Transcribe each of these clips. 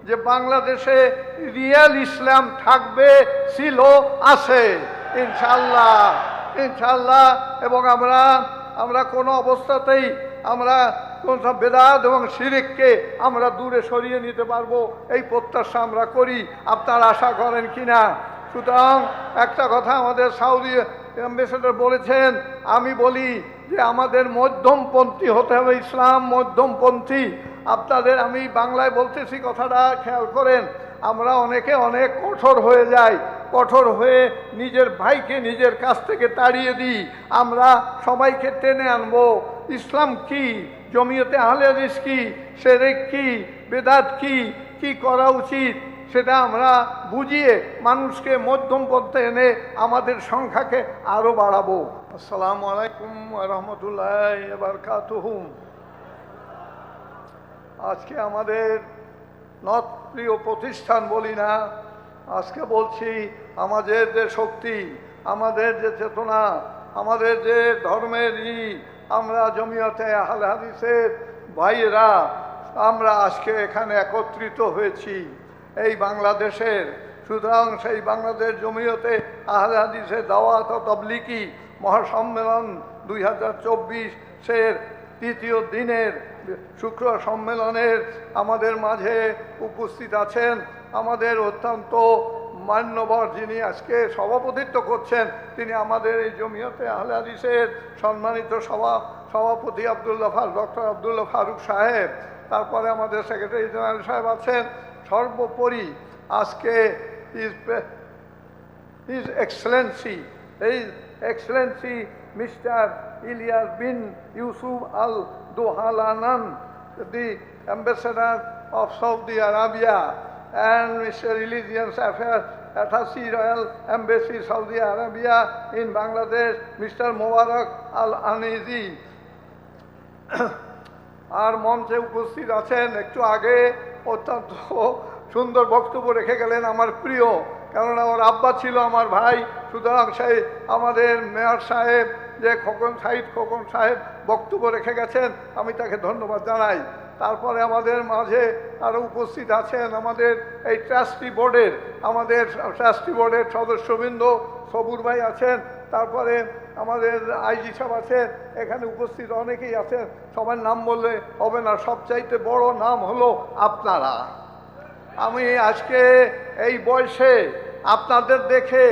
যে বাংলাদেশে রিয়েল ইসলাম থাকবে, ছিল, আছে ইনশাআল্লাহ ইনশাআল্লাহ। এবং আমরা কোনো অবস্থাতেই আমরা কোন বেদাত এবং শিরিককে আমরা দূরে সরিয়ে নিতে পারবো, এই প্রত্যাশা আমরা করি। আপনারা আশা করেন কিনা? সুতরাং একটা কথা আমাদের সাউদি অ্যাম্বাসেডর বলেছেন, আমি বলি যে আমাদের মধ্যমপন্থী হতে হবে, ইসলাম মধ্যমপন্থী। আপনাদের আমি বাংলায় বলতেছি, কথাটা খেয়াল করেন। আমরা অনেকে অনেক কঠোর হয়ে যাই, কঠোর হয়ে নিজের ভাইকে নিজের কাছ থেকে তাড়িয়ে দিই। আমরা সবাইকে টেনে আনবো। ইসলাম কি, জমিয়তে আহলে হাদিস কি, শিরক কি, বেদাত কি, কি করা উচিত সেটা আমরা বুঝিয়ে মানুষকে মধ্যম পথে এনে আমাদের সংখ্যাকে আরো বাড়াবো। আসসালামু আলাইকুম ওয়া রাহমাতুল্লাহি ওয়া বারাকাতুহু। আজকে আমাদের নট প্রিয় প্রতিষ্ঠান বলি না, আজকে বলছি আমাদের যে শক্তি, আমাদের যে চেতনা, আমাদের যে ধর্মের আমরা জমিয়তে আহলে হাদিসের ভাইয়েরা আমরা আজকে এখানে একত্রিত হয়েছি এই বাংলাদেশের। সুতরাং সেই বাংলাদেশ জমিয়তে আহলে হাদিসের দাওয়াত ও তাবলীগী মহাসম্মেলন 2024-এর তৃতীয় দিনের শুক্র সম্মেলনের আমাদের মাঝে উপস্থিত আছেন আমাদের অত্যন্ত মান্যবর, যিনি আজকে সভাপতিত্ব করছেন, তিনি আমাদের এই জমিয়তে আহলে হাদিসের সম্মানিত সভাপতি ডক্টর আব্দুল্লাহ ফারুক সাহেব। তারপরে আমাদের সেক্রেটারি জেনারেল সাহেব আছেন। সর্বোপরি আজকে His Excellency Mr. Ilyas bin Yusuf Al Dohalanan, the Ambassador of Saudi Arabia, and Mr. Religious Affairs Attaché Royal Embassy Saudi Arabia in Bangladesh, Mr. Mubarak Al Anizi. আর মঞ্চে উপস্থিত আছেন, একটু আগে অত্যন্ত সুন্দর বক্তব্য রেখে গেলেন আমার প্রিয়, কেননা আমার আব্বা ছিল আমার ভাই। সুতরাং সেই আমাদের মেয়র সাহেব যে খোকন সাহেব বক্তব্য রেখে গেছেন, আমি তাকে ধন্যবাদ জানাই। তারপরে আমাদের মাঝে আরও উপস্থিত আছেন আমাদের এই ট্রাস্টি বোর্ডের সদস্যবৃন্দ, সবুর ভাই আছেন। তারপরে আমাদের আইজি সাহেব আছেন, এখানে উপস্থিত অনেকেই আছেন, সবার নাম বললে হবে না। সবচাইতে বড় নাম হলো আপনারা। আমি আজকে এই বয়সে আপনাদের দেখে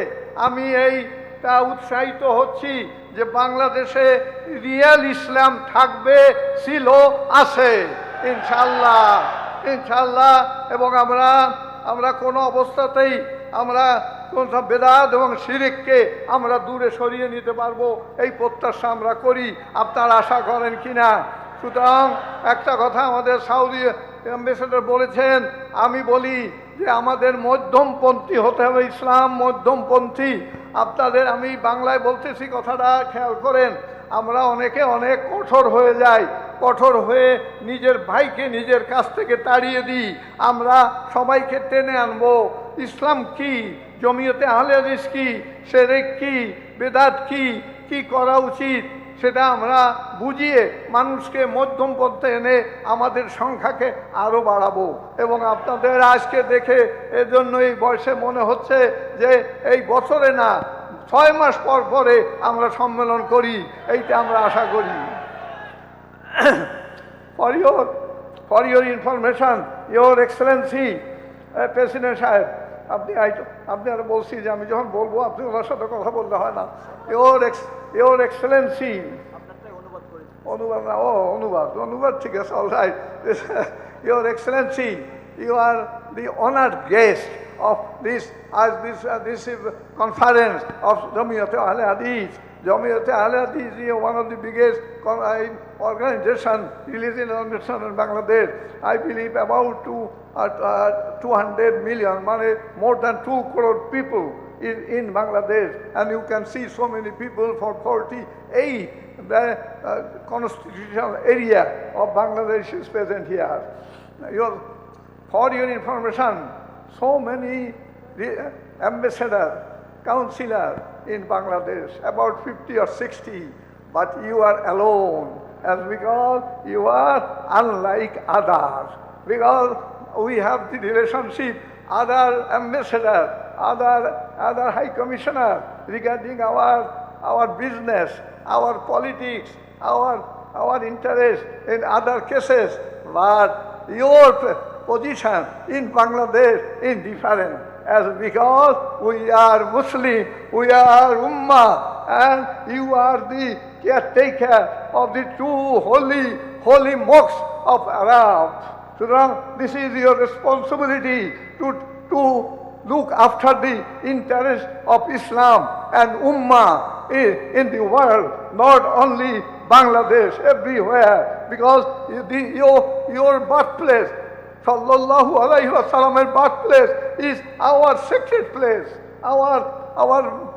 আমি এইটা উৎসাহিত হচ্ছি যে বাংলাদেশে রিয়েল ইসলাম থাকবে, ছিল, আছে ইনশাআল্লাহ ইনশাআল্লাহ। এবং আমরা কোনো অবস্থাতেই আমরা কোন বেদাত এবং শিরিককে আমরা দূরে সরিয়ে নিতে পারবো, এই প্রত্যাশা আমরা করি। আপনারা আশা করেন কিনা? সুতরাং একটা কথা আমাদের সাউদি অ্যাম্বাসেডর বলেছেন, আমি বলি যে আমাদের মধ্যমপন্থী হতে হবে, ইসলাম মধ্যমপন্থী। আপনাদের আমি বাংলায় বলতেছি, কথাটা খেয়াল করেন। আমরা অনেকে অনেক কঠোর হয়ে যাই, কঠোর হয়ে নিজের ভাইকে নিজের কাছ থেকে তাড়িয়ে দিই। আমরা সবাইকে টেনে আনবো। ইসলাম কি, জমিয়তে আহলে হাদিস কি, শিরক কি, বেদাত কি, কি করা উচিত সেটা আমরা বুঝিয়ে মানুষকে মধ্যম পথে এনে আমাদের সংখ্যাকে আরো বাড়াবো। এবং আপনাদের আজকে দেখে এজন্য এই বয়সে মনে হচ্ছে যে এই বছরে না 6 মাস পর পরে আমরা সম্মেলন করি, এইটা আমরা আশা করি। For your information, Your Excellency president সাহেব, আপনি আর বলছি যে আমি যখন বলবো আপনি ওনার সাথে কথা বলতে হয় না। Your Excellency, অনুবাদ ঠিক আছে, all right. Your Excellency, you are the honored guest of this conference of Jamiyat-e Ahle Hadith. Jamiyat-e Ahle Hadith is one of the biggest religious organization in Bangladesh. I believe about 200 million, more than 2 crore people in Bangladesh, and you can see so many people for 48 the constitutional area of Bangladesh is present here. For your information, so many ambassadors, councillors in Bangladesh, about 50 or 60, but you are alone, as because you are unlike others. Because we have the relationship, other ambassador, other high commissioner regarding our business, our politics, our interest in other cases. But your position in Bangladesh is different, as because we are Muslim, we are Ummah, and you are the caretaker of the two holy mosques of Arab. So this is your responsibility to look after the interest of Islam and Ummah in the world, not only Bangladesh, everywhere, because your birthplace, Sallallahu Alaihi Wasallam's birthplace, is our sacred place. Our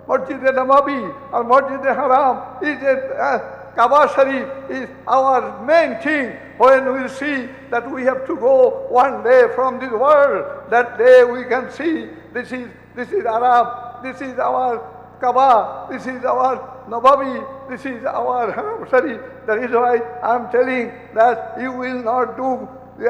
Masjid Nabawi or Masjid Haram is Kaaba Sharif is our main thing. When we see that we have to go one day from this world, that day we can see this is Arab, this is our Kaaba, this is our Nabawi, this is our Haram Sharif. That is why I am telling that you will not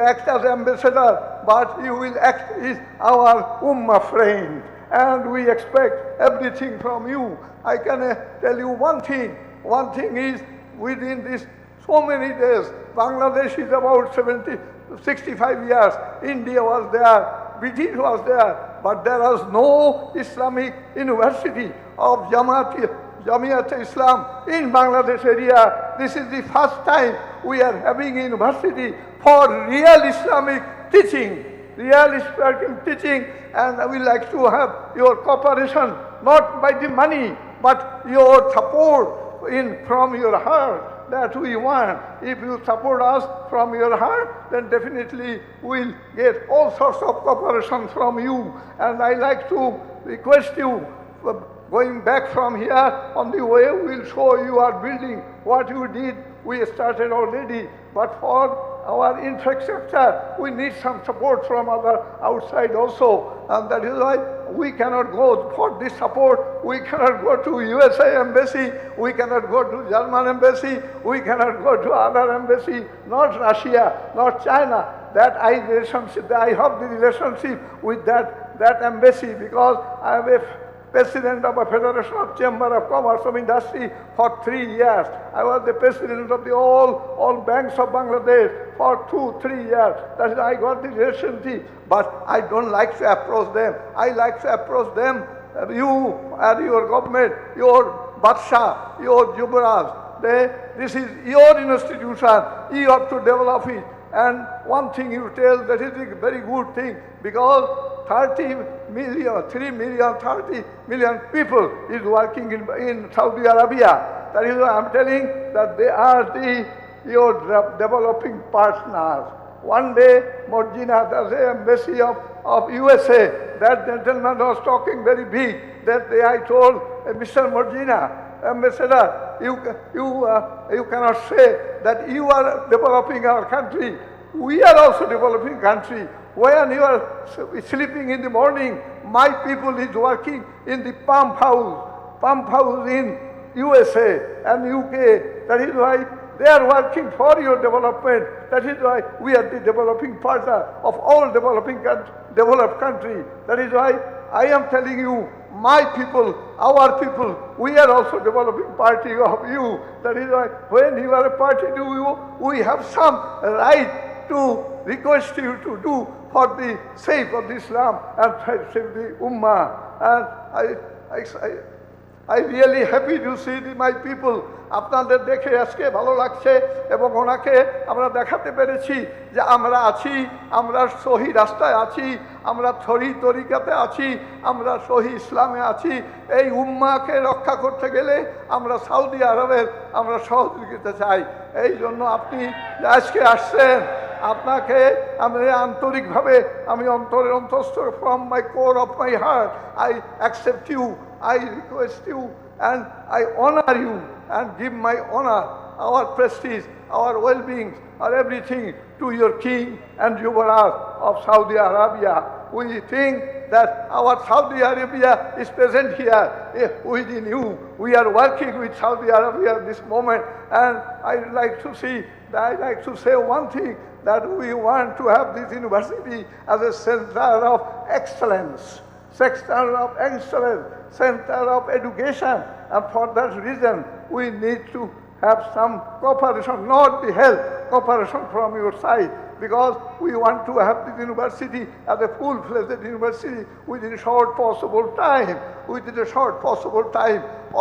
act as ambassador, but you will act as our Ummah friend. And we expect everything from you. I can tell you one thing. One thing is, within this so many days, Bangladesh is about 65 years. India was there, British was there, but there was no Islamic university of Jamiat Islam in Bangladesh area. This is the first time we are having a university for real Islamic teaching. Real Islamic teaching, and I would like to have your cooperation, not by the money, but your support from your heart. That we want. If you support us from your heart, then definitely we'll get all sorts of cooperation from you. And I like to request you, going back from here, on the way we'll show you our building. What you did, we started already. But for our infrastructure, we need some support from other outside also. And that is why we cannot go for this support. We cannot go to USA embassy. We cannot go to German embassy. We cannot go to other embassy, not Russia, not China. That I have the relationship with that embassy, because I am a president of a Federation of Chamber of Commerce of Industry for 3 years. I was the president of the all banks of Bangladesh for 2-3 years. That is, I got the relationship, but I don't like to approach them. I like to approach them, you and your government, your Badsha, your Jubaraj. This is your institution. You have to develop it. And one thing you tell, that is a very good thing, because 30 million people is working in Saudi Arabia. That is why I'm telling that they are your developing partners. One day, Morjina, the embassy of USA, that gentleman was talking very big. That day I told Mr. Morjina, Ambassador, you cannot say that you are developing our country. We are also developing country. When you are sleeping in the morning, my people is working in the pump house in USA and UK. That is why they are working for your development. That is why we are the developing partner of all developed country. That is why I am telling you, my people, our people, we are also developing party of you. That is why when you are a party to you, we have some right to request you to do for the sake of Islam and save the Ummah. And I really happy to see my people. আপনাদের দেখে আজকে ভালো লাগছে এবং ওনাকে আমরা দেখাতে পেরেছি যে আমরা আছি, আমরা সহি রাস্তায় আছি, আমরা সহি তরিকাতে আছি, আমরা সহি ইসলামে আছি। এই উম্মাকে রক্ষা করতে গেলে আমরা সৌদি আরবের আমরা সহযোগিতা চাই। এই জন্য আপনি আজকে আসছেন, আপনাকে আমি আন্তরিকভাবে আমি অন্তস্থ from my core of my heart I accept you, I request you and I honor you and give my honor, our prestige, our well-being, or everything to your king and Yuvaraj of Saudi Arabia. We think that our Saudi Arabia is present here within you. We are working with Saudi Arabia at this moment, and I would like to see I like to say one thing, that we want to have this university as a center of excellence, center of education, and for that reason we need to have some cooperation, not the help, cooperation from your side, because we want to have this university as a full-fledged university within a short possible time.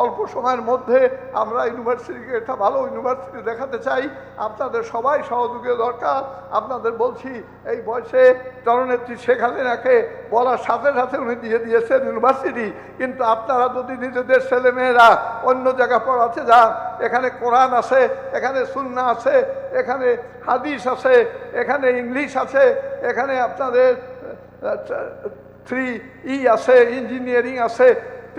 অল্প সময়ের মধ্যে আমরা ইউনিভার্সিটিকে একটা ভালো university দেখাতে চাই। আপনাদের সবাই সহযোগিতা দরকার। আপনাদের বলছি, এই বয়সে জননেত্রী শেখ হাসিনাকে বলার সাথে সাথে উনি দিয়ে দিয়েছেন ইউনিভার্সিটি, কিন্তু আপনারা যদি নিজেদের ছেলেমেয়েরা অন্য জায়গায় পড়াতে যান, এখানে কোরআন আছে, এখানে সুন্নাহ আছে, এখানে হাদিস আছে, এখানে ইংলিশ আছে, এখানে আপনাদের 3E আছে, ইঞ্জিনিয়ারিং আছে,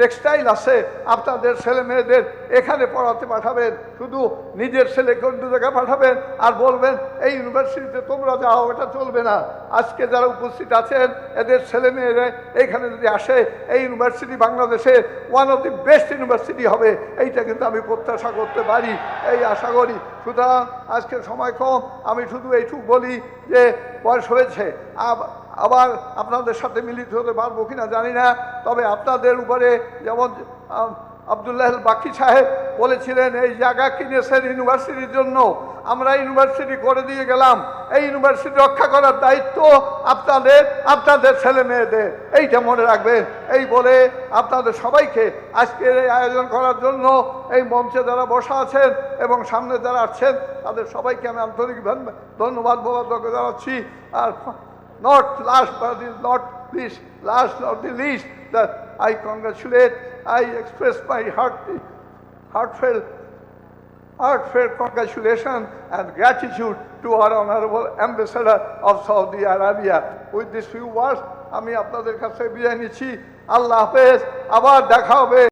টেক্সটাইল আছে, আপনাদের ছেলে মেয়েদের এখানে পড়াতে পাঠাবেন। শুধু নিজের ছেলেকে অন্য জায়গায় পাঠাবেন আর বলবেন এই ইউনিভার্সিটিতে তোমরা যাও, এটা চলবে না। আজকে যারা উপস্থিত আছেন, এদের ছেলে মেয়েরা এইখানে যদি আসে, এই ইউনিভার্সিটি বাংলাদেশের one of the best university হবে, এইটা কিন্তু আমি প্রত্যাশা করতে পারি, এই আশা করি। সুতরাং আজকের সময় কম, আমি শুধু এইটুকু বলি যে বয়স হয়েছে, আবার আপনাদের সাথে মিলিত হতে পারবো কিনা জানি না, তবে আপনাদের উপরে যেমন আব্দুল্লাহ বাকি সাহেব বলেছিলেন এই জায়গা কিনেছেন ইউনিভার্সিটির জন্য, আমরা ইউনিভার্সিটি করে দিয়ে গেলাম, এই ইউনিভার্সিটি রক্ষা করার দায়িত্ব আপনাদের ছেলে মেয়েদের, এইটা মনে রাখবেন। এই বলে আপনাদের সবাইকে আজকের এই আয়োজন করার জন্য এই মঞ্চে যারা বসা আছেন এবং সামনে যারা আসছেন, তাদের সবাইকে আমি আন্তরিক ধন্যবাদ জানাচ্ছি। আর not last but not the least, that I express my heartfelt congratulations and gratitude to our honorable ambassador of Saudi Arabia. With these few words, আমি আপনাদের কাছে বিদায় নিচ্ছি। আল্লাহ হাফেজ, আবার দেখা হবে।